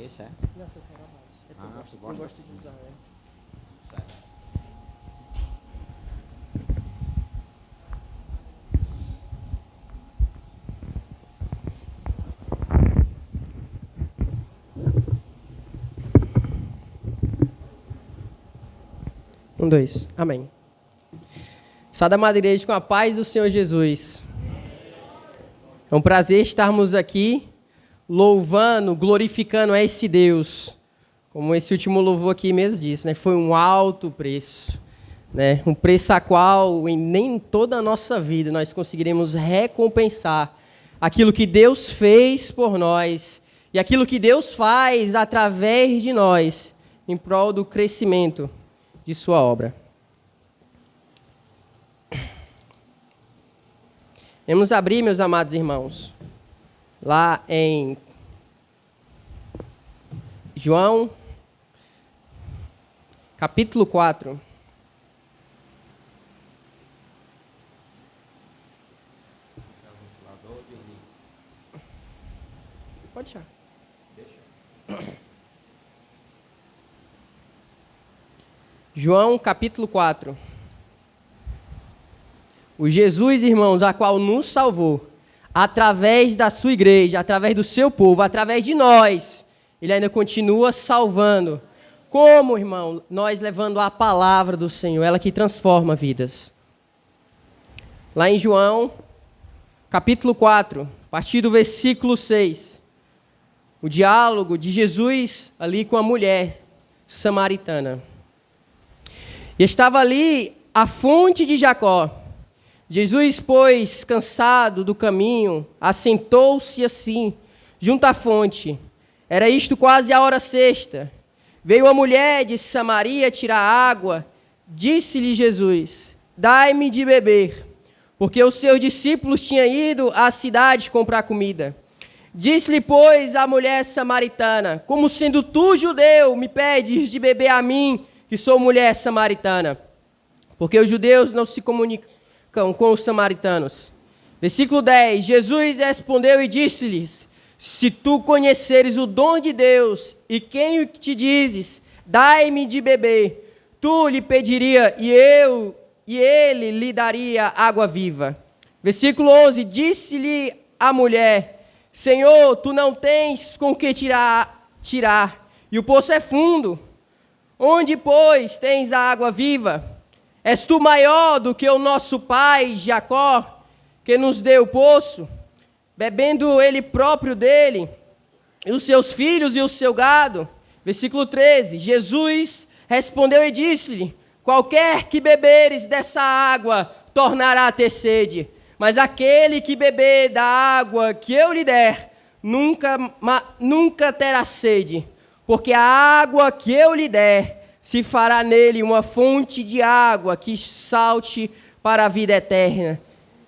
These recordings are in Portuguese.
esse é? Não, eu quero a base. É que eu gosto de usar, né? Certo. Um, dois. Amém. Sauda a amada igreja com a paz do Senhor Jesus. É um prazer estarmos aqui louvando, glorificando a esse Deus. Como esse último louvor aqui mesmo disse, né? Foi um alto preço, né? Um preço a qual nem em toda a nossa vida nós conseguiremos recompensar aquilo que Deus fez por nós e aquilo que Deus faz através de nós em prol do crescimento de sua obra. Vamos abrir, meus amados irmãos, lá em João, capítulo 4. Pode deixar. João, capítulo 4. O Jesus, irmãos, a qual nos salvou, através da sua igreja, através do seu povo, através de nós, ele ainda continua salvando. Como, irmão? Nós levando a palavra do Senhor, ela que transforma vidas. Lá em João, capítulo 4, a partir do versículo 6, o diálogo de Jesus ali com a mulher samaritana. E estava ali a fonte de Jacó. Jesus, pois, cansado do caminho, assentou-se assim, junto à fonte. Era isto quase a hora sexta. Veio a mulher de Samaria tirar água. Disse-lhe Jesus: dai-me de beber, porque os seus discípulos tinham ido à cidade comprar comida. Disse-lhe, pois, a mulher samaritana: como sendo tu, judeu, me pedes de beber a mim, que sou mulher samaritana? Porque os judeus não se comunicam com os samaritanos. Versículo 10, Jesus respondeu e disse-lhes: se tu conheceres o dom de Deus, e quem te dizes, dai-me de beber, tu lhe pediria, e ele lhe daria água viva. Versículo 11, disse-lhe a mulher: Senhor, tu não tens com que tirar, e o poço é fundo. Onde, pois, tens a água viva? És tu maior do que o nosso pai Jacó, que nos deu o poço, bebendo ele próprio dele, e os seus filhos e o seu gado? Versículo 13, Jesus respondeu e disse-lhe: qualquer que beberes dessa água tornará a ter sede, mas aquele que beber da água que eu lhe der, nunca terá sede, porque a água que eu lhe der se fará nele uma fonte de água que salte para a vida eterna.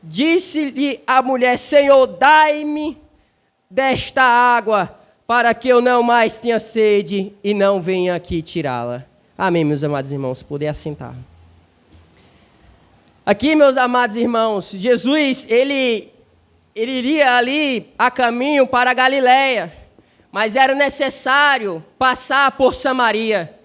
Disse-lhe a mulher: Senhor, dai-me desta água, para que eu não mais tenha sede e não venha aqui tirá-la. Amém, meus amados irmãos, poder assentar. Aqui, meus amados irmãos, Jesus, ele iria ali a caminho para a Galileia, mas era necessário passar por Samaria.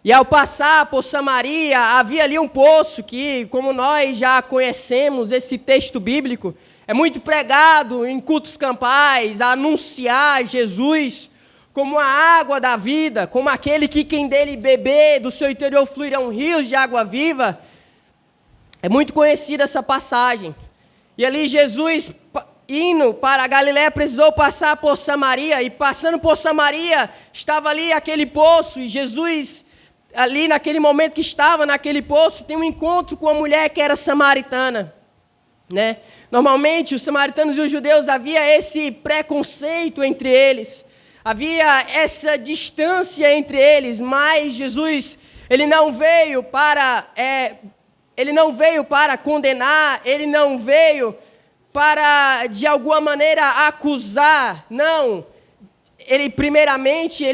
E ao passar por Samaria, havia ali um poço que, como nós já conhecemos esse texto bíblico, é muito pregado em cultos campais, a anunciar Jesus como a água da vida, como aquele que quem dele beber, do seu interior fluirão rios de água viva. É muito conhecida essa passagem. E ali Jesus, indo para a Galileia, precisou passar por Samaria, e passando por Samaria, estava ali aquele poço, e Jesus, ali naquele momento que estava naquele poço, tem um encontro com uma mulher que era samaritana, né? Normalmente, os samaritanos e os judeus, havia esse preconceito entre eles, havia essa distância entre eles, mas Jesus, ele não veio para condenar, ele não veio para, de alguma maneira, acusar, não. Ele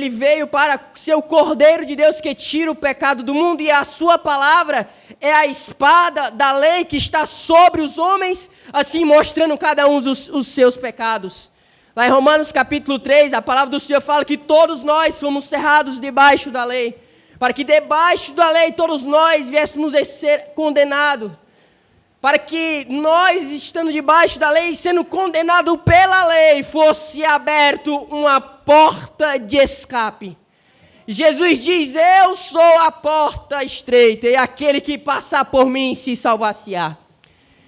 veio para ser o Cordeiro de Deus que tira o pecado do mundo, e a sua palavra é a espada da lei que está sobre os homens, assim mostrando cada um os seus pecados. Lá em Romanos capítulo 3, a palavra do Senhor fala que todos nós fomos cerrados debaixo da lei, para que debaixo da lei todos nós viéssemos a ser condenados, para que nós, estando debaixo da lei, sendo condenados pela lei, fosse aberto uma porta de escape. E Jesus diz: eu sou a porta estreita, e aquele que passar por mim se salvar-se-á.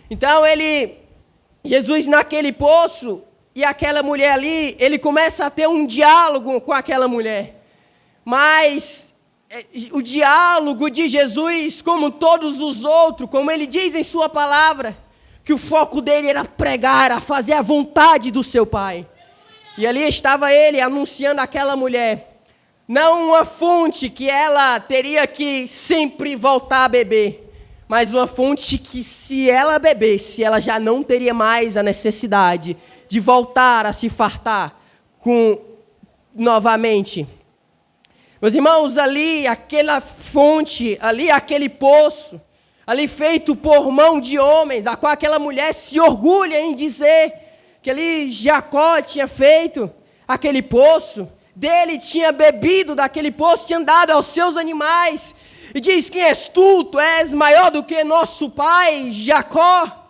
Então Jesus naquele poço, e aquela mulher ali, ele começa a ter um diálogo com aquela mulher. Mas o diálogo de Jesus, como todos os outros, como ele diz em sua palavra, que o foco dele era pregar, a fazer a vontade do seu Pai. E ali estava ele anunciando àquela mulher, não uma fonte que ela teria que sempre voltar a beber, mas uma fonte que, se ela bebesse, ela já não teria mais a necessidade de voltar a se fartar novamente. Meus irmãos, ali, aquela fonte, ali, aquele poço, ali feito por mão de homens, a qual aquela mulher se orgulha em dizer que ali Jacó tinha feito aquele poço, dele tinha bebido daquele poço, tinha dado aos seus animais, e diz: quem és tu? Tu és maior do que nosso pai Jacó.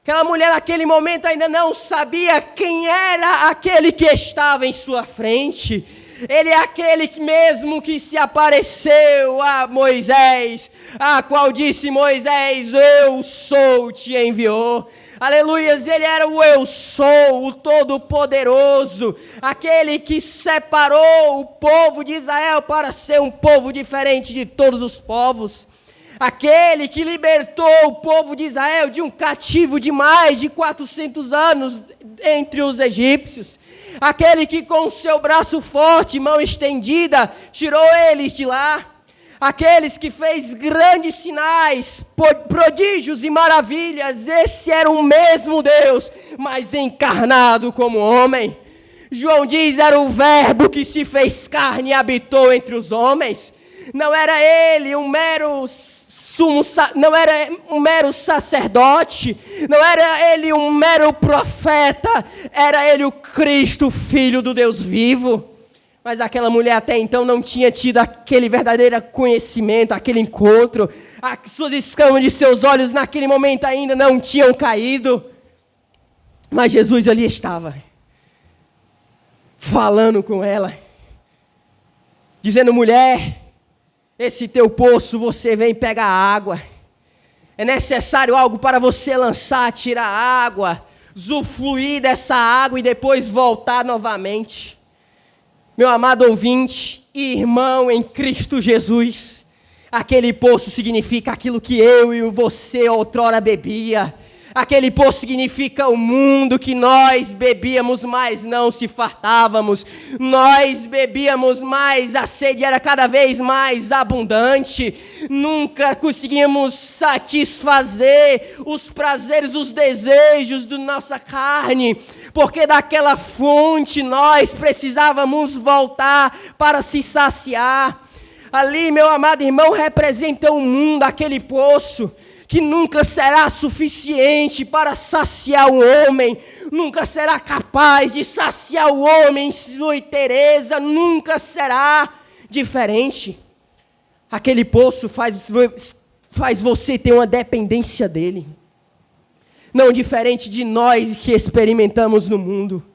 Aquela mulher naquele momento ainda não sabia quem era aquele que estava em sua frente. Ele é aquele mesmo que se apareceu a Moisés, a qual disse Moisés: eu sou, te enviou. Aleluias, ele era o eu sou, o todo-poderoso, aquele que separou o povo de Israel para ser um povo diferente de todos os povos. Aquele que libertou o povo de Israel de um cativo de mais de 400 anos entre os egípcios. Aquele que com o seu braço forte, mão estendida, tirou eles de lá. Aqueles que fez grandes sinais, prodígios e maravilhas. Esse era o mesmo Deus, mas encarnado como homem. João diz: era o verbo que se fez carne e habitou entre os homens. Não era ele um mero não era um mero sacerdote, não era ele um mero profeta, era ele o Cristo, Filho do Deus vivo. Mas aquela mulher até então não tinha tido aquele verdadeiro conhecimento, aquele encontro. As suas escamas de seus olhos naquele momento ainda não tinham caído. Mas Jesus ali estava, falando com ela, dizendo: mulher, esse teu poço, você vem pegar água. É necessário algo para você lançar, tirar água, usufruir dessa água e depois voltar novamente. Meu amado ouvinte e irmão em Cristo Jesus, aquele poço significa aquilo que eu e você outrora bebia. Aquele poço significa o mundo que nós bebíamos, mas não se fartávamos. Nós bebíamos, mas a sede era cada vez mais abundante. Nunca conseguíamos satisfazer os prazeres, os desejos da nossa carne, porque daquela fonte nós precisávamos voltar para se saciar. Ali, meu amado irmão, representa o mundo, aquele poço que nunca será suficiente para saciar o homem, nunca será capaz de saciar o homem em sua inteireza, nunca será diferente. Aquele poço faz você ter uma dependência dele, não diferente de nós que experimentamos no mundo.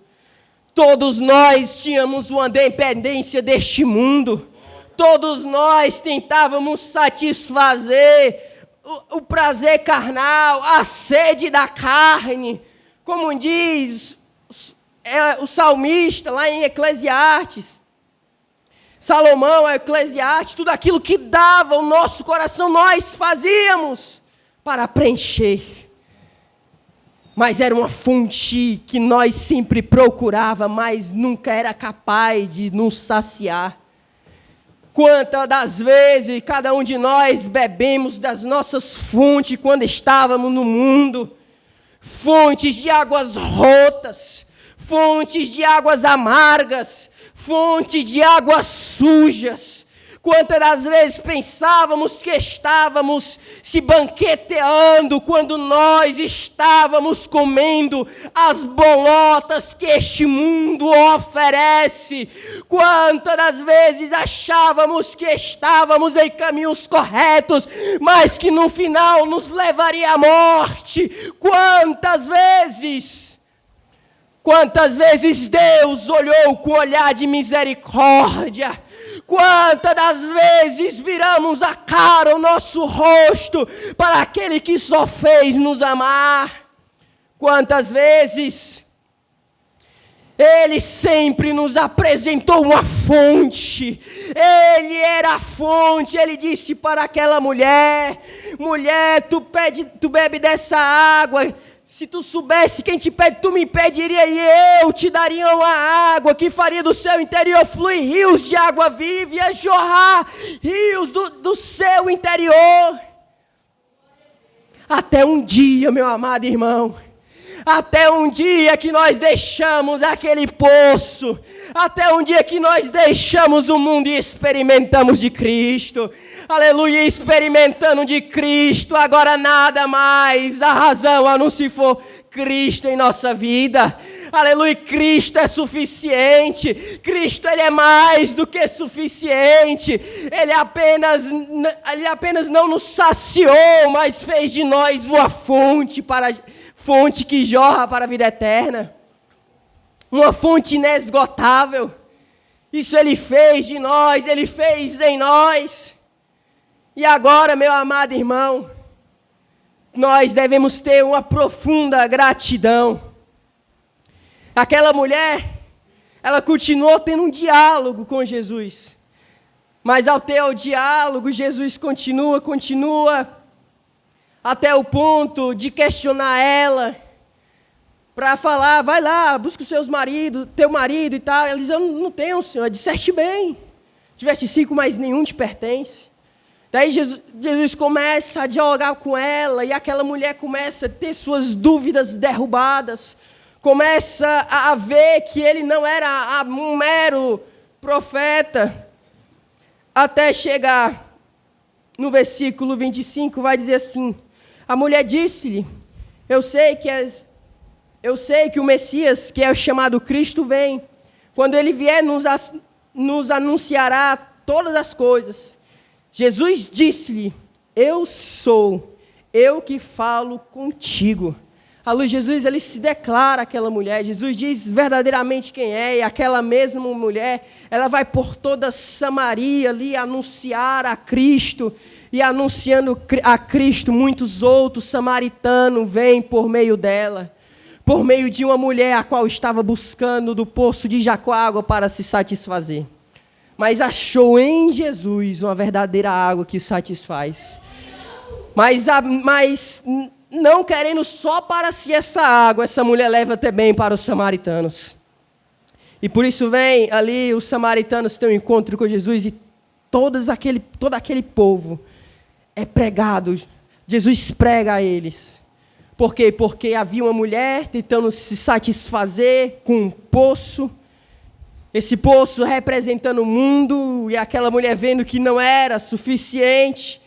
Todos nós tínhamos uma dependência deste mundo, todos nós tentávamos satisfazer o prazer carnal, a sede da carne, como diz o salmista lá em Eclesiastes. Salomão, Eclesiastes, tudo aquilo que dava o nosso coração, nós fazíamos para preencher. Mas era uma fonte que nós sempre procurava, mas nunca era capaz de nos saciar. Quantas das vezes cada um de nós bebemos das nossas fontes quando estávamos no mundo, fontes de águas rotas, fontes de águas amargas, fontes de águas sujas. Quantas das vezes pensávamos que estávamos se banqueteando quando nós estávamos comendo as bolotas que este mundo oferece? Quantas das vezes achávamos que estávamos em caminhos corretos, mas que no final nos levaria à morte? Quantas vezes Deus olhou com olhar de misericórdia? Quantas das vezes viramos a cara, o nosso rosto, para aquele que só fez nos amar? Quantas vezes Ele sempre nos apresentou uma fonte. Ele era a fonte. Ele disse para aquela mulher: mulher, tu bebe dessa água. Se tu soubesse quem te pede, tu me pediria e eu te daria uma água que faria do seu interior fluir rios de água viva, ia jorrar rios do seu interior. Até um dia, meu amado irmão, até um dia que nós deixamos aquele poço, até um dia que nós deixamos o mundo e experimentamos de Cristo. Aleluia, experimentando de Cristo, agora nada mais a razão a não se for Cristo em nossa vida. Aleluia, Cristo é suficiente. Cristo, Ele é mais do que suficiente. Ele apenas não nos saciou, mas fez de nós uma fonte que jorra para a vida eterna. Uma fonte inesgotável. Isso Ele fez de nós, Ele fez em nós. E agora, meu amado irmão, nós devemos ter uma profunda gratidão. Aquela mulher, ela continuou tendo um diálogo com Jesus. Mas ao ter o diálogo, Jesus continua, até o ponto de questionar ela, para falar: vai lá, busca os seus maridos, teu marido e tal. Ela diz: eu não tenho, Senhor. Disseste bem, tiveste 5, mas nenhum te pertence. Daí Jesus começa a dialogar com ela, e aquela mulher começa a ter suas dúvidas derrubadas, começa a ver que ele não era um mero profeta, até chegar no versículo 25, vai dizer assim: a mulher disse-lhe: eu sei que o Messias, que é o chamado Cristo, vem. Quando ele vier, nos anunciará todas as coisas. Jesus disse-lhe: eu sou, eu que falo contigo. A luz de Jesus, ele se declara àquela mulher. Jesus diz verdadeiramente quem é, e aquela mesma mulher, ela vai por toda Samaria ali anunciar a Cristo, e anunciando a Cristo, muitos outros samaritanos vêm por meio dela, por meio de uma mulher a qual estava buscando do poço de Jacó água para se satisfazer. Mas achou em Jesus uma verdadeira água que satisfaz. Mas não querendo só para si essa água, essa mulher leva também para os samaritanos. E por isso vem ali, os samaritanos têm um encontro com Jesus, e todo aquele povo é pregado. Jesus prega a eles. Por quê? Porque havia uma mulher tentando se satisfazer com um poço. Esse poço representando o mundo, e aquela mulher vendo que não era suficiente,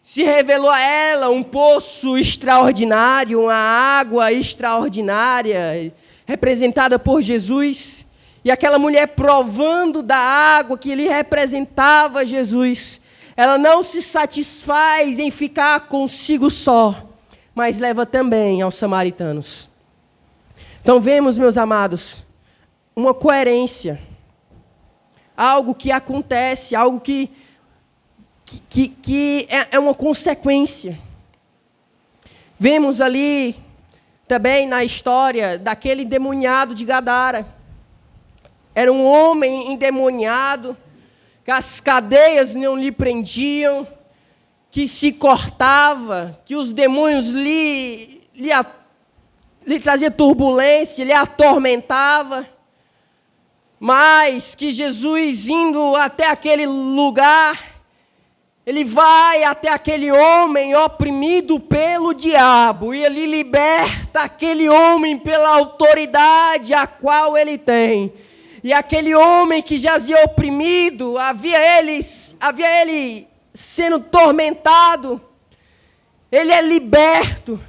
se revelou a ela um poço extraordinário, uma água extraordinária, representada por Jesus. E aquela mulher, provando da água que lhe representava Jesus, ela não se satisfaz em ficar consigo só, mas leva também aos samaritanos. Então vemos, meus amados, uma coerência. Algo que acontece, algo que é uma consequência. Vemos ali também na história daquele endemoniado de Gadara. Era um homem endemoniado, que as cadeias não lhe prendiam, que se cortava, que os demônios lhe traziam turbulência, lhe atormentava. Mas que Jesus, indo até aquele lugar, ele vai até aquele homem oprimido pelo diabo, e ele liberta aquele homem pela autoridade a qual ele tem. E aquele homem que jazia oprimido, havia ele sendo tormentado, ele é liberto,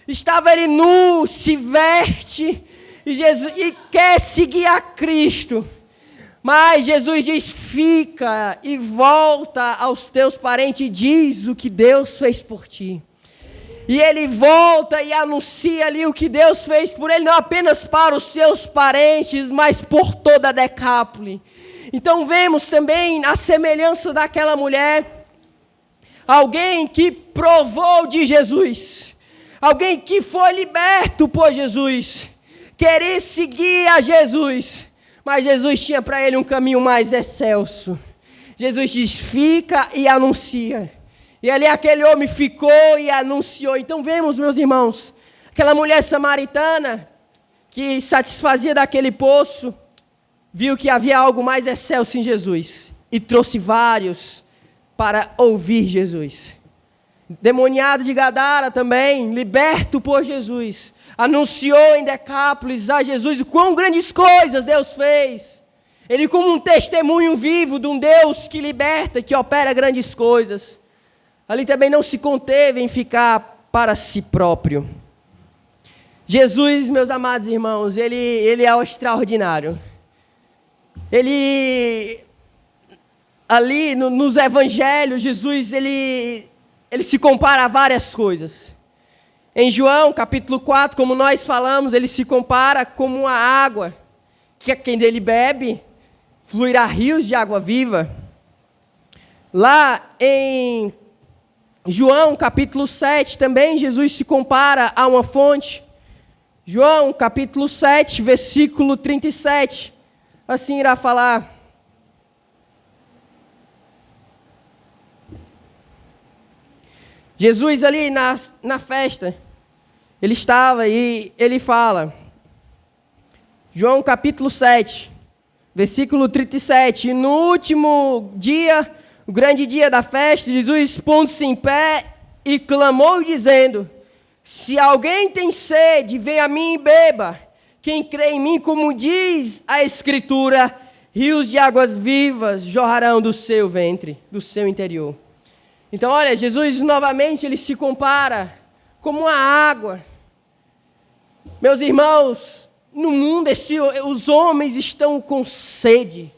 estava ele nu, se veste, e quer seguir a Cristo. Mas Jesus diz, fica e volta aos teus parentes e diz o que Deus fez por ti. E ele volta e anuncia ali o que Deus fez por ele, não apenas para os seus parentes, mas por toda a Decápole. Então vemos também a semelhança daquela mulher, alguém que provou de Jesus, alguém que foi liberto por Jesus, querer seguir a Jesus, mas Jesus tinha para ele um caminho mais excelso. Jesus diz, fica e anuncia. E ali aquele homem ficou e anunciou. Então vemos, meus irmãos, aquela mulher samaritana que satisfazia daquele poço, viu que havia algo mais excelso em Jesus e trouxe vários para ouvir Jesus. Demoniado de Gadara também, liberto por Jesus, anunciou em Decápolis a Jesus o quão grandes coisas Deus fez. Ele como um testemunho vivo de um Deus que liberta, que opera grandes coisas. Ali também não se conteve em ficar para si próprio. Jesus, meus amados irmãos, ele é o extraordinário. Ele, ali nos evangelhos, Jesus, ele se compara a várias coisas. Em João, capítulo 4, como nós falamos, ele se compara como uma água, que quem dele bebe, fluirá rios de água viva. Lá em João, capítulo 7, também Jesus se compara a uma fonte. João, capítulo 7, versículo 37, assim irá falar. Jesus ali na festa, ele estava e ele fala, João capítulo 7, versículo 37, e no último dia, o grande dia da festa, Jesus pondo-se em pé e clamou dizendo, se alguém tem sede, venha a mim e beba, quem crê em mim, como diz a Escritura, rios de águas vivas jorrarão do seu ventre, do seu interior. Então, olha, Jesus novamente, ele se compara como a água. Meus irmãos, no mundo os homens estão com sede.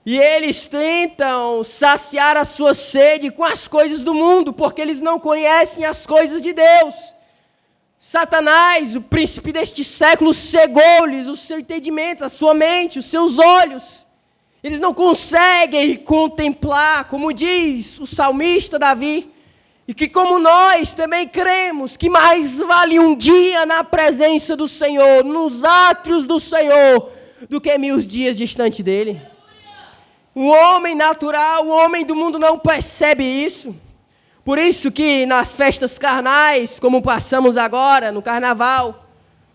E eles tentam saciar a sua sede com as coisas do mundo, porque eles não conhecem as coisas de Deus. Satanás, o príncipe deste século, cegou-lhes o seu entendimento, a sua mente, os seus olhos. Eles não conseguem contemplar, como diz o salmista Davi, e que como nós também cremos que mais vale um dia na presença do Senhor, nos átrios do Senhor, do que 1000 dias distante dele. O homem natural, o homem do mundo não percebe isso. Por isso que nas festas carnais, como passamos agora no carnaval,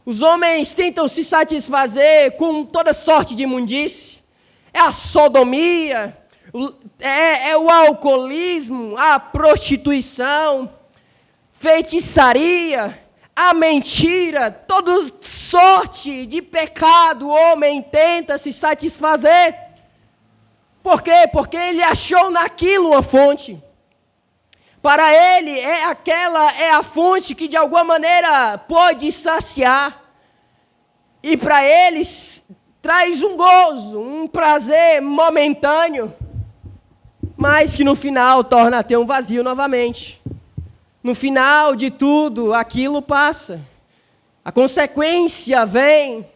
os homens tentam se satisfazer com toda sorte de imundície. É a sodomia, é o alcoolismo, a prostituição, feitiçaria, a mentira, toda sorte de pecado o homem tenta se satisfazer. Por quê? Porque ele achou naquilo uma fonte. Para ele, é a fonte que de alguma maneira pode saciar. E para eles traz um gozo, um prazer momentâneo, mas que no final torna a ter um vazio novamente. No final de tudo, aquilo passa. A consequência vem.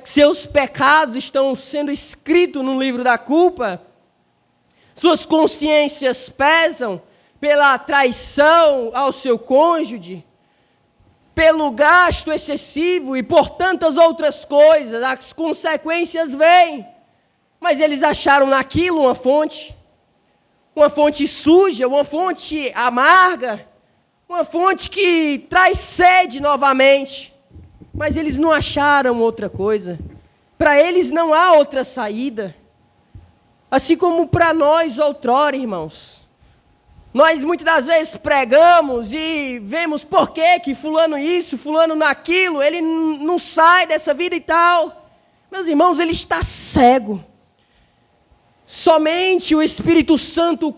Seus pecados estão sendo escritos no livro da culpa. Suas consciências pesam pela traição ao seu cônjuge, pelo gasto excessivo e por tantas outras coisas. As consequências vêm. Mas eles acharam naquilo uma fonte suja, uma fonte amarga, uma fonte que traz sede novamente. Mas eles não acharam outra coisa. Para eles não há outra saída. Assim como para nós outrora, irmãos. Nós muitas das vezes pregamos e vemos por que fulano isso, fulano naquilo, ele não sai dessa vida e tal. Meus irmãos, ele está cego. Somente o Espírito Santo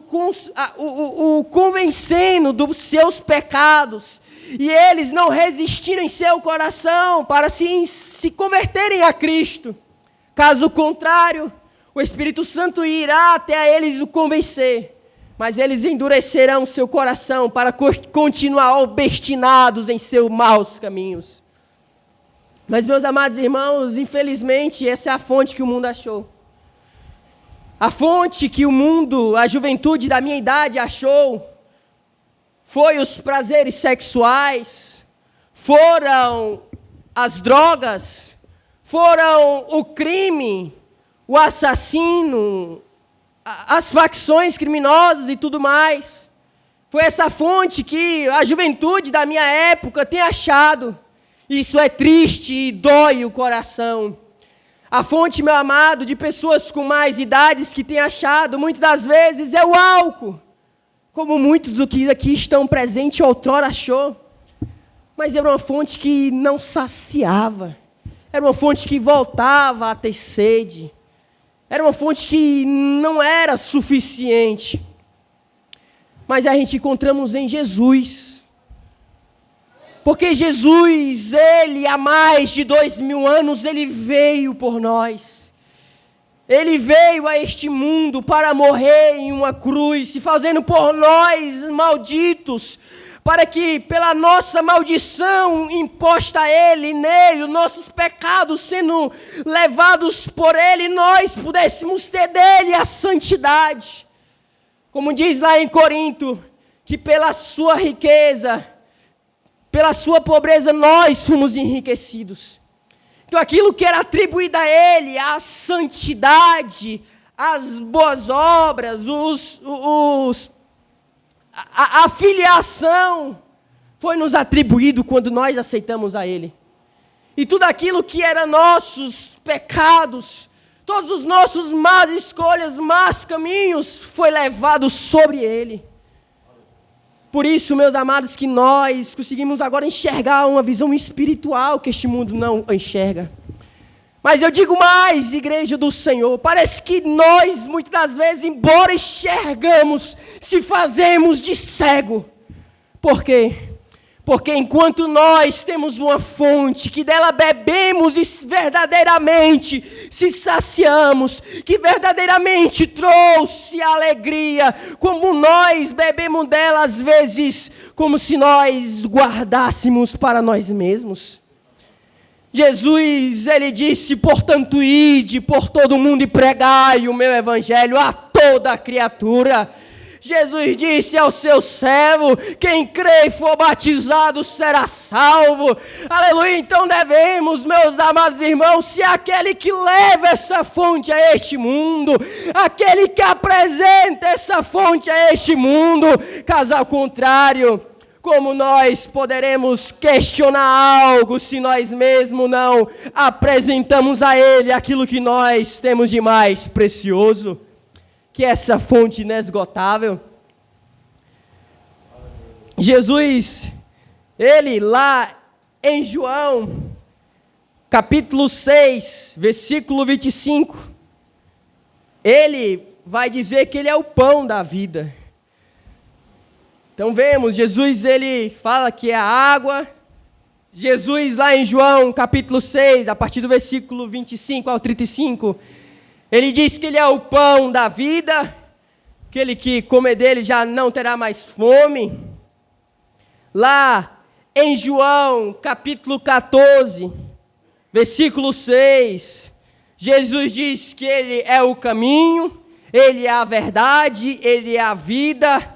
o convencendo dos seus pecados, e eles não resistiram em seu coração para se converterem a Cristo. Caso contrário, o Espírito Santo irá até eles o convencer, mas eles endurecerão seu coração para continuar obstinados em seus maus caminhos. Mas, meus amados irmãos, infelizmente, essa é a fonte que o mundo achou. A fonte que o mundo, a juventude da minha idade achou, foi os prazeres sexuais, foram as drogas, foram o crime, o assassino, as facções criminosas e tudo mais. Foi essa fonte que a juventude da minha época tem achado. Isso é triste e dói o coração. A fonte, meu amado, de pessoas com mais idades que têm achado, muitas das vezes, é o álcool. Como muitos do que aqui estão presentes outrora achou. Mas era uma fonte que não saciava. Era uma fonte que voltava a ter sede. Era uma fonte que não era suficiente. Mas a gente encontramos em Jesus. Porque Jesus, Ele, há mais de 2000 anos, Ele veio por nós. Ele veio a este mundo para morrer em uma cruz, se fazendo por nós malditos, para que pela nossa maldição imposta a Ele, nele, os nossos pecados sendo levados por Ele, nós pudéssemos ter dele a santidade. Como diz lá em Corinto, que pela sua riqueza, pela sua pobreza, nós fomos enriquecidos. Então, aquilo que era atribuído a Ele, a santidade, as boas obras, a filiação, foi nos atribuído quando nós aceitamos a Ele. E tudo aquilo que era nossos pecados, todos os nossos más escolhas, más caminhos, foi levado sobre Ele. Por isso, meus amados, que nós conseguimos agora enxergar uma visão espiritual que este mundo não enxerga. Mas eu digo mais, igreja do Senhor, parece que nós, muitas das vezes, embora enxergamos, se fazemos de cego. Por quê? Porque enquanto nós temos uma fonte, que dela bebemos e verdadeiramente se saciamos, que verdadeiramente trouxe alegria, como nós bebemos dela às vezes, como se nós guardássemos para nós mesmos. Jesus, Ele disse, portanto, ide por todo mundo e pregai o meu evangelho a toda criatura. Jesus disse ao seu servo, quem crê e for batizado será salvo. Aleluia, então devemos, meus amados irmãos, ser aquele que leva essa fonte a este mundo, aquele que apresenta essa fonte a este mundo. Caso ao contrário, como nós poderemos questionar algo se nós mesmos não apresentamos a Ele aquilo que nós temos de mais precioso? Que é essa fonte inesgotável. Jesus, Ele lá em João, capítulo 6, versículo 25, Ele vai dizer que Ele é o pão da vida. Então vemos, Jesus, Ele fala que é a água. Jesus lá em João, capítulo 6, a partir do versículo 25 ao 35, Ele diz que Ele é o pão da vida, aquele que comer dele já não terá mais fome. Lá em João, capítulo 14, versículo 6, Jesus diz que Ele é o caminho, Ele é a verdade, Ele é a vida.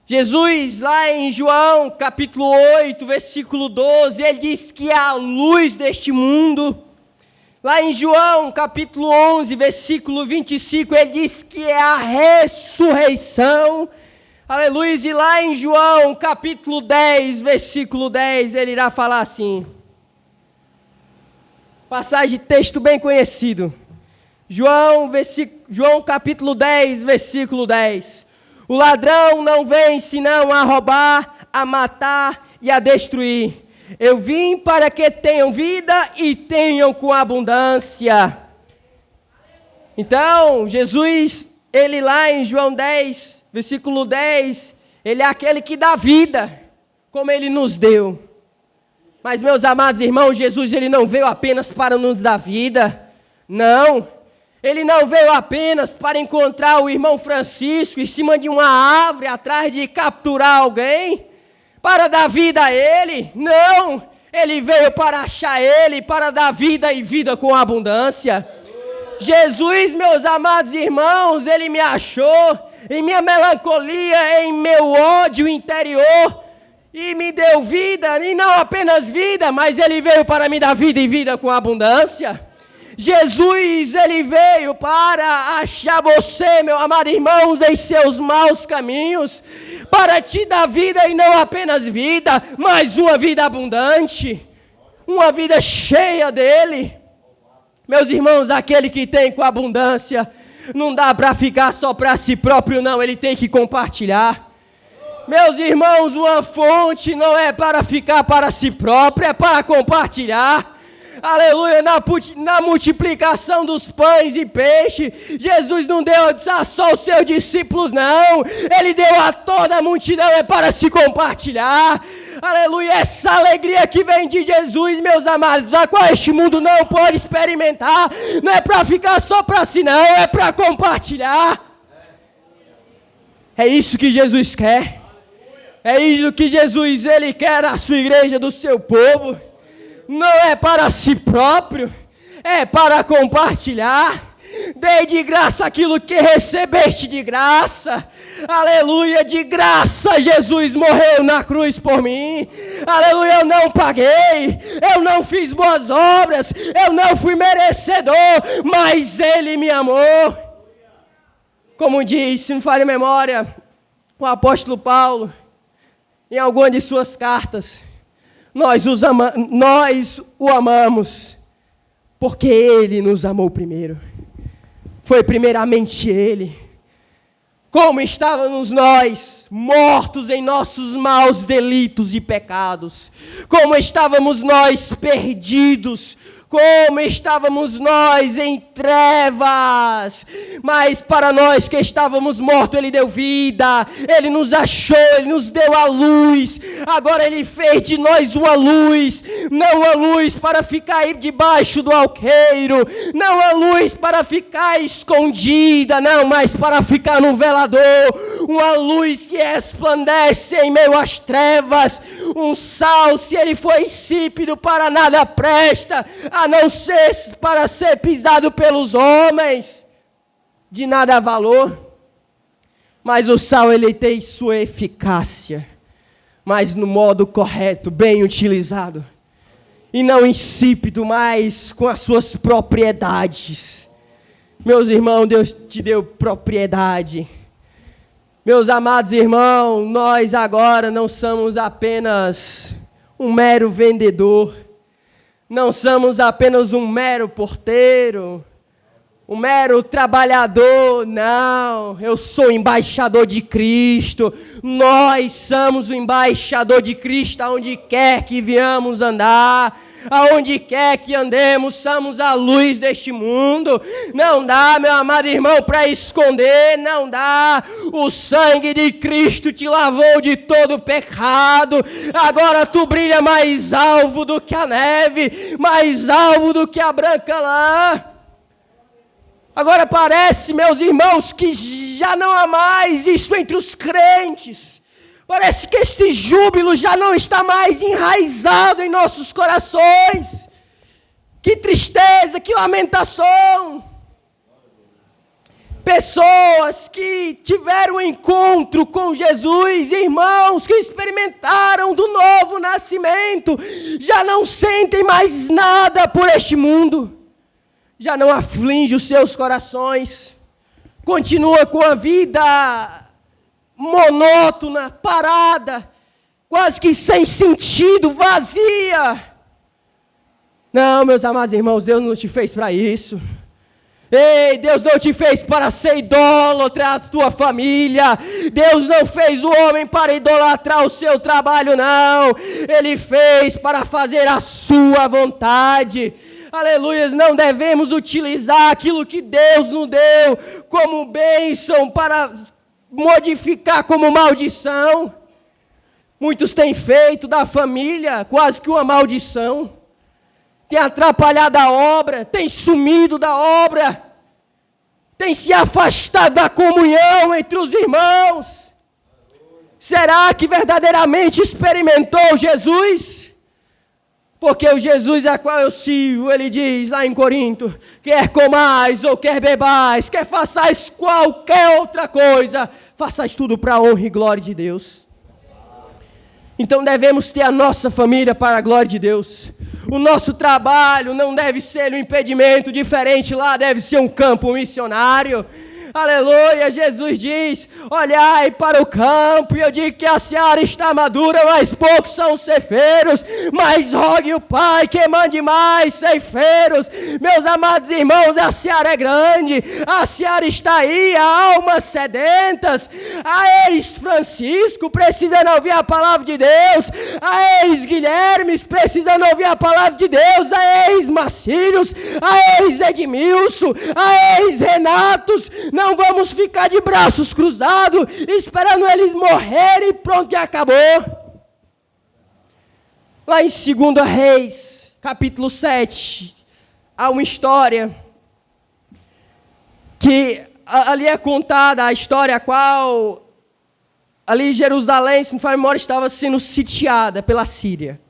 Jesus, lá em João, capítulo 8, versículo 12, Ele diz que é a luz deste mundo. Lá em João, capítulo 11, versículo 25, Ele diz que é a ressurreição. Aleluia. E lá em João, capítulo 10, versículo 10, Ele irá falar assim. Passagem de texto bem conhecido. João capítulo 10, versículo 10. O ladrão não vem senão a roubar, a matar e a destruir. Eu vim para que tenham vida e tenham com abundância. Então, Jesus, ele lá em João 10, versículo 10, ele é aquele que dá vida, como ele nos deu. Mas, meus amados irmãos, Jesus, ele não veio apenas para nos dar vida. Não. Ele não veio apenas para encontrar o irmão Francisco em cima de uma árvore, atrás de capturar alguém, para dar vida a ele. Não, ele veio para achar ele, para dar vida e vida com abundância. Jesus, meus amados irmãos, ele me achou em minha melancolia, em meu ódio interior, e me deu vida, e não apenas vida, mas ele veio para me dar vida e vida com abundância. Jesus, ele veio para achar você, meu amado irmão, em seus maus caminhos, para te dar vida e não apenas vida, mas uma vida abundante, uma vida cheia dele. Meus irmãos, aquele que tem com abundância, não dá para ficar só para si próprio, não, ele tem que compartilhar. Meus irmãos, uma fonte não é para ficar para si próprio, é para compartilhar. Aleluia, na multiplicação dos pães e peixes, Jesus não deu só aos seus discípulos, não. Ele deu a toda a multidão, é para se compartilhar. Aleluia, essa alegria que vem de Jesus, meus amados, a qual este mundo não pode experimentar, não é para ficar só para si, não, é para compartilhar. É isso que Jesus quer. É isso que Jesus, ele quer da sua igreja, do seu povo. Não é para si próprio, é para compartilhar. Dê de graça aquilo que recebeste de graça. Aleluia, de graça Jesus morreu na cruz por mim. Aleluia, eu não paguei, eu não fiz boas obras, eu não fui merecedor, mas Ele me amou. Como diz, se não falha a memória, o apóstolo Paulo, em alguma de suas cartas, nós o amamos, porque Ele nos amou primeiro. Foi primeiramente Ele. Como estávamos nós, mortos em nossos maus delitos e pecados. Como estávamos nós perdidos. Como estávamos nós em trevas, mas para nós que estávamos mortos, Ele deu vida, Ele nos achou, Ele nos deu a luz, agora Ele fez de nós uma luz, não a luz para ficar debaixo do alqueiro, não a luz para ficar escondida, não, mas para ficar no velador, uma luz que resplandece em meio às trevas, um sal, se ele for insípido, para nada presta, a não ser para ser pisado pelos homens, de nada há valor. Mas o sal, ele tem sua eficácia, mas no modo correto, bem utilizado, e não insípido, mas com as suas propriedades. Meus irmãos, Deus te deu propriedade. Meus amados irmãos, nós agora não somos apenas um mero vendedor, não somos apenas um mero porteiro, um mero trabalhador, não, eu sou embaixador de Cristo, nós somos o embaixador de Cristo aonde quer que viemos andar, aonde quer que andemos, somos a luz deste mundo. Não dá, meu amado irmão, para esconder, não dá. O sangue de Cristo te lavou de todo pecado, agora tu brilha mais alvo do que a neve, mais alvo do que a branca lã. Agora parece, meus irmãos, que já não há mais isso entre os crentes. Parece que este júbilo já não está mais enraizado em nossos corações. Que tristeza, que lamentação. Pessoas que tiveram um encontro com Jesus, irmãos que experimentaram do novo nascimento, já não sentem mais nada por este mundo. Já não aflige os seus corações. Continua com a vida monótona, parada, quase que sem sentido, vazia. Não, meus amados irmãos, Deus não te fez para isso. Ei, Deus não te fez para ser idólatra a tua família. Deus não fez o homem para idolatrar o seu trabalho, não. Ele fez para fazer a sua vontade. Aleluia, não devemos utilizar aquilo que Deus nos deu como bênção para modificar como maldição. Muitos têm feito da família quase que uma maldição. Tem atrapalhado a obra, tem sumido da obra, tem se afastado da comunhão entre os irmãos. Será que verdadeiramente experimentou Jesus? Porque o Jesus a qual eu sirvo, ele diz lá em Corinto, quer comais ou quer bebais, quer façais qualquer outra coisa, façais tudo para a honra e glória de Deus. Então devemos ter a nossa família para a glória de Deus. O nosso trabalho não deve ser um impedimento diferente, lá deve ser um campo missionário. Aleluia, Jesus diz, olhai para o campo, e eu digo que a seara está madura, mas poucos são os ceifeiros, mas rogue o Pai que mande mais ceifeiros. Meus amados irmãos, a seara é grande, a seara está aí, há almas sedentas. A ex-Francisco precisando ouvir a palavra de Deus, a ex-Guilhermes precisando ouvir a palavra de Deus, a ex-Marcílios, a ex-Edmilson, a ex-Renatos. Não vamos ficar de braços cruzados, esperando eles morrerem e pronto, e acabou. Lá em 2 Reis, capítulo 7, há uma história, que ali é contada a história a qual, ali Jerusalém, se não for memória, estava sendo sitiada pela Síria.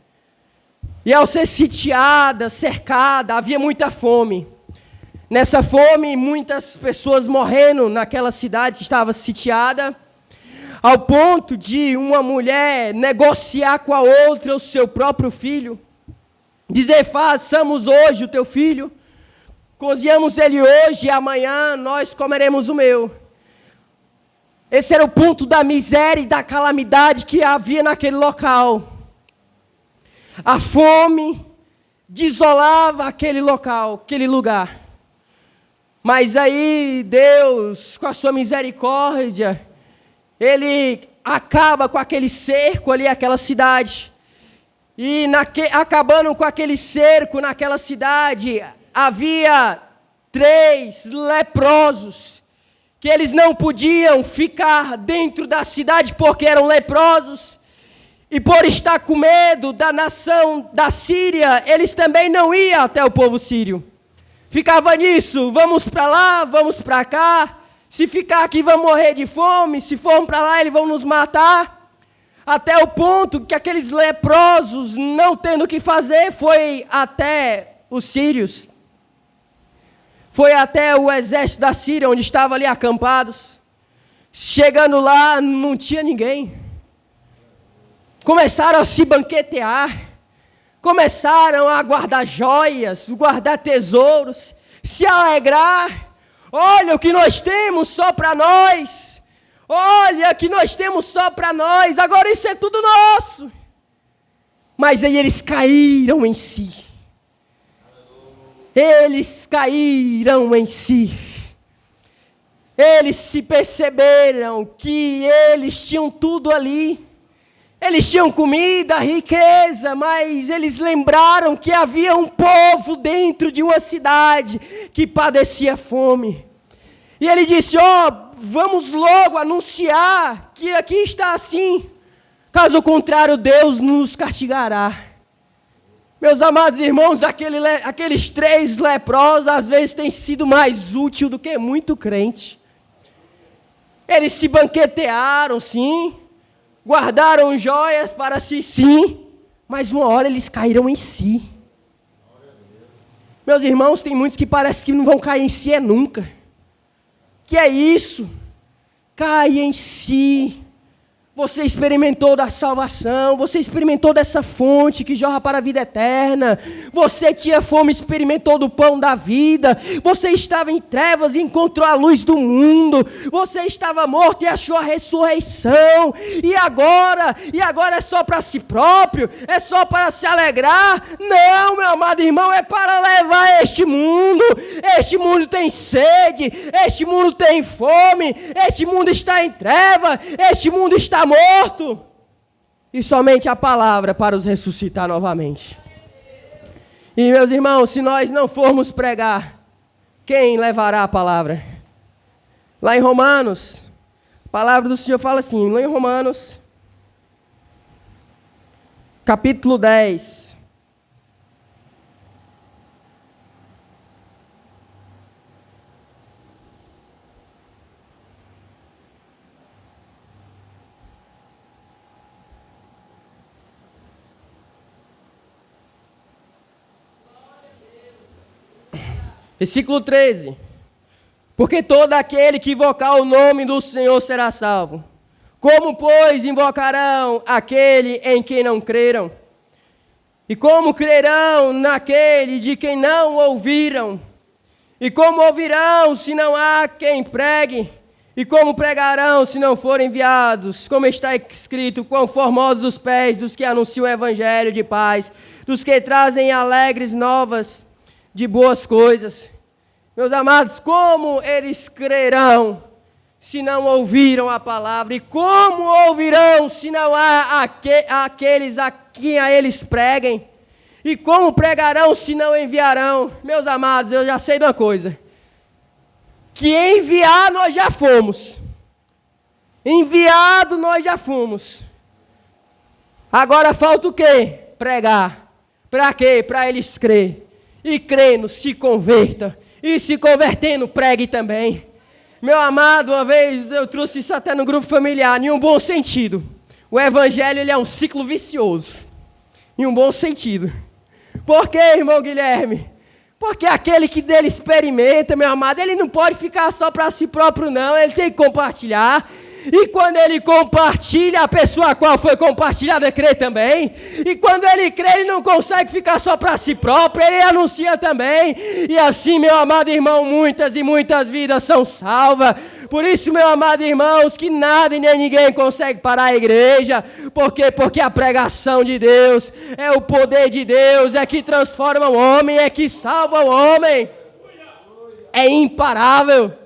E ao ser sitiada, cercada, havia muita fome. Nessa fome, muitas pessoas morrendo naquela cidade que estava sitiada, ao ponto de uma mulher negociar com a outra o seu próprio filho, dizer, façamos hoje o teu filho, cozinhamos ele hoje e amanhã nós comeremos o meu. Esse era o ponto da miséria e da calamidade que havia naquele local. A fome desolava aquele local, aquele lugar. Mas aí Deus, com a sua misericórdia, Ele acaba com aquele cerco ali, aquela cidade. E acabando com aquele cerco naquela cidade, havia 3 leprosos, que eles não podiam ficar dentro da cidade porque eram leprosos. E por estar com medo da nação da Síria, eles também não iam até o povo sírio. Ficava nisso, vamos para lá, vamos para cá, se ficar aqui vamos morrer de fome, se formos para lá eles vão nos matar. Até o ponto que aqueles leprosos, não tendo o que fazer, foi até os sírios. Foi até o exército da Síria, onde estavam ali acampados. Chegando lá, não tinha ninguém. Começaram a se banquetear. Começaram a guardar joias, guardar tesouros, se alegrar. Olha o que nós temos só para nós. Olha o que nós temos só para nós. Agora isso é tudo nosso. Mas aí eles caíram em si. Eles caíram em si. Eles se perceberam que eles tinham tudo ali. Eles tinham comida, riqueza, mas eles lembraram que havia um povo dentro de uma cidade que padecia fome. E ele disse, vamos logo anunciar que aqui está assim. Caso contrário, Deus nos castigará. Meus amados irmãos, aqueles 3 leprosos, às vezes, têm sido mais útil do que muito crente. Eles se banquetearam, sim. Guardaram joias para si, sim, mas uma hora eles caíram em si. Meus irmãos, tem muitos que parece que não vão cair em si nunca. Que é isso? Cai em si. Você experimentou da salvação, você experimentou dessa fonte que jorra para a vida eterna. Você tinha fome, experimentou do pão da vida. Você estava em trevas e encontrou a luz do mundo. Você estava morto e achou a ressurreição. E agora é só para si próprio? É só para se alegrar? Não, meu amado irmão, é para levar este mundo. Este mundo tem sede, este mundo tem fome, este mundo está em treva, este mundo está morto, e somente a palavra para os ressuscitar novamente. E meus irmãos, se nós não formos pregar, quem levará a palavra? Lá em Romanos, a palavra do Senhor fala assim, lá em Romanos, capítulo 10, versículo 13. Porque todo aquele que invocar o nome do Senhor será salvo. Como, pois, invocarão aquele em quem não creram? E como crerão naquele de quem não ouviram? E como ouvirão se não há quem pregue? E como pregarão se não forem enviados? Como está escrito, quão formosos os pés dos que anunciam o evangelho de paz, dos que trazem alegres novas de boas coisas. Meus amados, como eles crerão se não ouviram a palavra? E como ouvirão se não há aqueles a quem a eles preguem? E como pregarão se não enviarão? Meus amados, eu já sei de uma coisa, que enviar nós já fomos, enviado nós já fomos. Agora falta o quê? Pregar. Para quê? Para eles crer. E crendo, se converta. E se convertendo, pregue também. Meu amado, uma vez eu trouxe isso até no grupo familiar, em um bom sentido. O evangelho ele é um ciclo vicioso. Em um bom sentido. Por quê, irmão Guilherme? Porque aquele que dele experimenta, meu amado, ele não pode ficar só para si próprio, não. Ele tem que compartilhar. E quando ele compartilha, a pessoa a qual foi compartilhada crê também. E quando ele crê, ele não consegue ficar só para si próprio, ele anuncia também. E assim, meu amado irmão, muitas e muitas vidas são salvas. Por isso, meu amado irmãos, que nada e nem ninguém consegue parar a igreja. Por quê? Porque a pregação de Deus é o poder de Deus, é que transforma o homem, é que salva o homem. É imparável.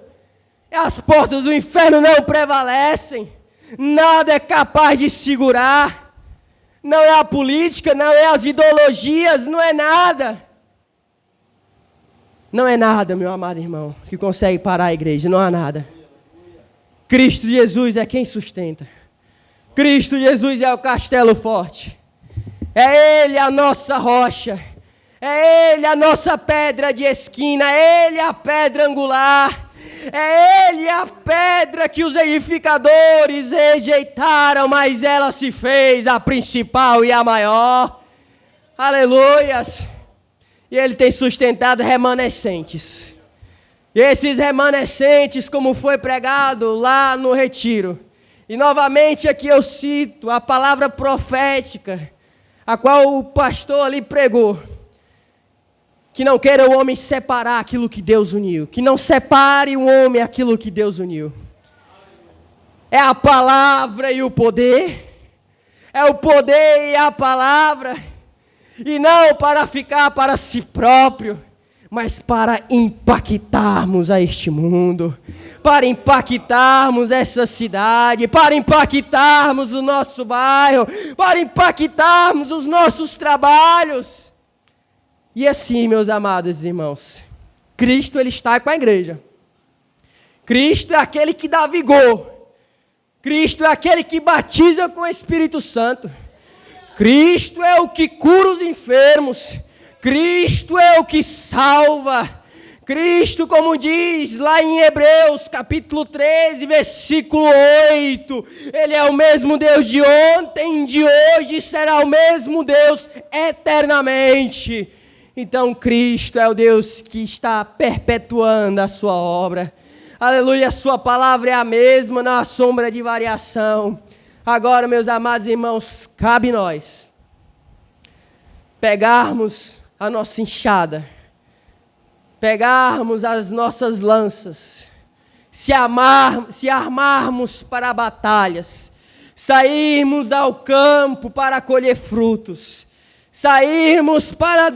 As portas do inferno não prevalecem, nada é capaz de segurar, não é a política, não é as ideologias, não é nada. Não é nada, meu amado irmão, que consegue parar a igreja, não há nada. Cristo Jesus é quem sustenta, Cristo Jesus é o castelo forte, é Ele a nossa rocha, é Ele a nossa pedra de esquina, é Ele a pedra angular. É Ele a pedra que os edificadores rejeitaram, mas ela se fez a principal e a maior. Aleluias! E Ele tem sustentado remanescentes. E esses remanescentes, como foi pregado lá no retiro. E novamente aqui eu cito a palavra profética, a qual o pastor ali pregou. Que não queira o homem separar aquilo que Deus uniu. Que não separe o homem aquilo que Deus uniu. É a palavra e o poder. É o poder e a palavra. E não para ficar para si próprio, mas para impactarmos a este mundo. Para impactarmos essa cidade. Para impactarmos o nosso bairro. Para impactarmos os nossos trabalhos. E assim, meus amados irmãos, Cristo ele está com a igreja. Cristo é aquele que dá vigor. Cristo é aquele que batiza com o Espírito Santo. Cristo é o que cura os enfermos. Cristo é o que salva. Cristo, como diz lá em Hebreus, capítulo 13, versículo 8, Ele é o mesmo Deus de ontem, de hoje, será o mesmo Deus eternamente. Então Cristo é o Deus que está perpetuando a sua obra. Aleluia, a sua palavra é a mesma, não há sombra de variação. Agora, meus amados irmãos, cabe nós pegarmos a nossa enxada, pegarmos as nossas lanças, se armarmos para batalhas, sairmos ao campo para colher frutos, sairmos para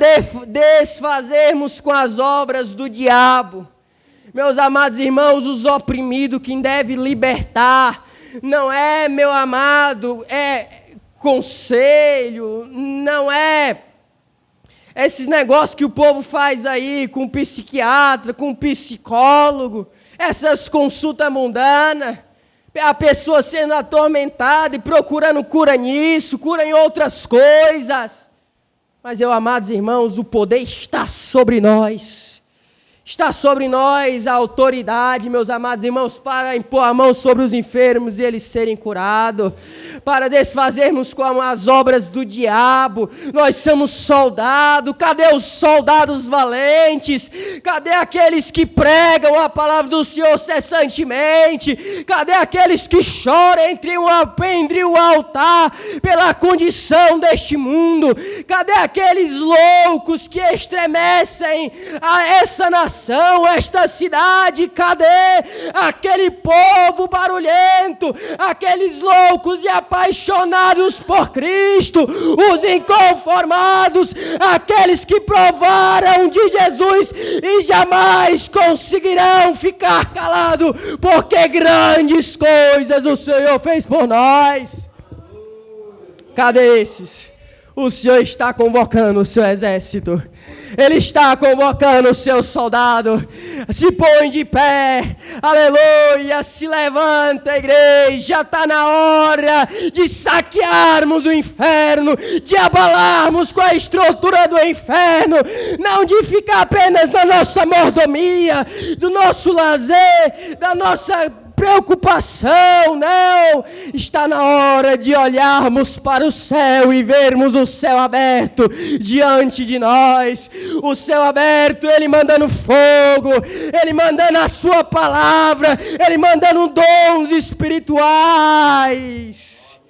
desfazermos com as obras do diabo. Meus amados irmãos, os oprimidos, quem deve libertar, não é, meu amado, é conselho, não é esses negócios que o povo faz aí com psiquiatra, com psicólogo, essas consultas mundanas, a pessoa sendo atormentada e procurando cura nisso, cura em outras coisas. Mas, meus amados irmãos, o poder está sobre nós. Está sobre nós a autoridade, meus amados irmãos, para impor a mão sobre os enfermos e eles serem curados, para desfazermos com as obras do diabo. Nós somos soldados. Cadê os soldados valentes? Cadê aqueles que pregam a palavra do Senhor cessantemente? Cadê aqueles que choram entre o altar pela condição deste mundo? Cadê aqueles loucos que estremecem a essa nação, esta cidade? Cadê aquele povo barulhento, aqueles loucos e apaixonados por Cristo, os inconformados, aqueles que provaram de Jesus e jamais conseguirão ficar calados, porque grandes coisas o Senhor fez por nós? Cadê esses? O Senhor está convocando o seu exército. Ele está convocando o seu soldado. Se põe de pé. Aleluia. Se levanta, igreja. Está na hora de saquearmos o inferno, de abalarmos com a estrutura do inferno. Não de ficar apenas na nossa mordomia, do nosso lazer, da nossa preocupação, não. Está na hora de olharmos para o céu e vermos o céu aberto diante de nós. O céu aberto, Ele mandando fogo, Ele mandando a sua palavra, Ele mandando dons espirituais.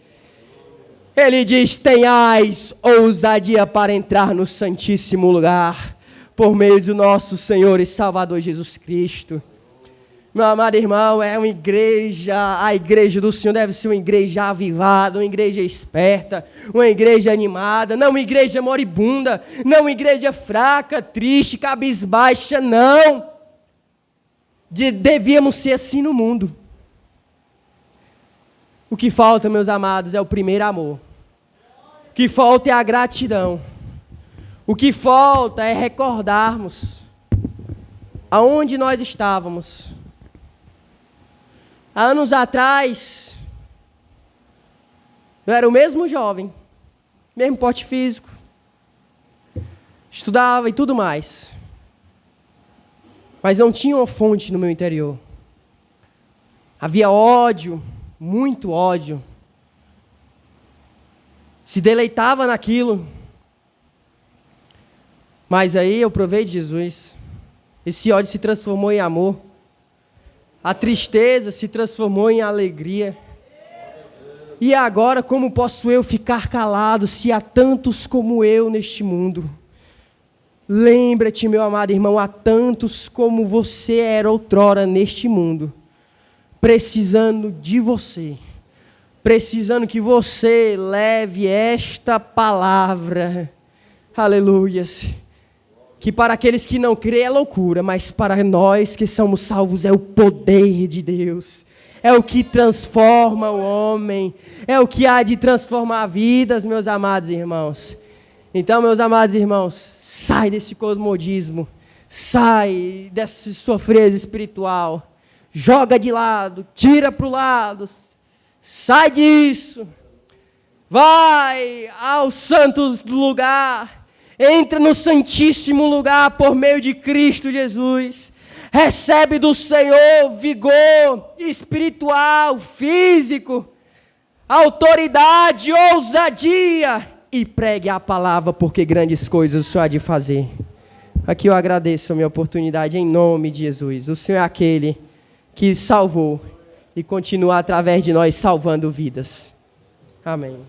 Ele diz: tenhais ousadia para entrar no santíssimo lugar, por meio do nosso Senhor e Salvador Jesus Cristo. Meu amado irmão, é uma igreja, a igreja do Senhor deve ser uma igreja avivada, uma igreja esperta, uma igreja animada, não uma igreja moribunda, não uma igreja fraca, triste, cabisbaixa, não. Devíamos ser assim no mundo. O que falta, meus amados, é o primeiro amor. O que falta é a gratidão. O que falta é recordarmos aonde nós estávamos. Há anos atrás, eu era o mesmo jovem, mesmo porte físico, estudava e tudo mais, mas não tinha uma fonte no meu interior. Havia ódio, muito ódio, se deleitava naquilo, mas aí eu provei de Jesus, esse ódio se transformou em amor. A tristeza se transformou em alegria. E agora, como posso eu ficar calado se há tantos como eu neste mundo? Lembra-te, meu amado irmão, há tantos como você era outrora neste mundo, precisando de você, precisando que você leve esta palavra. Aleluias. Que para aqueles que não creem é loucura, mas para nós que somos salvos é o poder de Deus. É o que transforma o homem, é o que há de transformar vidas, meus amados irmãos. Então, meus amados irmãos, sai desse comodismo, sai desse sofrer espiritual, joga de lado, tira para o lado, sai disso, vai ao santo lugar. Entra no santíssimo lugar por meio de Cristo Jesus. Recebe do Senhor vigor espiritual, físico, autoridade, ousadia. E pregue a palavra, porque grandes coisas o Senhor há de fazer. Aqui eu agradeço a minha oportunidade em nome de Jesus. O Senhor é aquele que salvou e continua através de nós salvando vidas. Amém.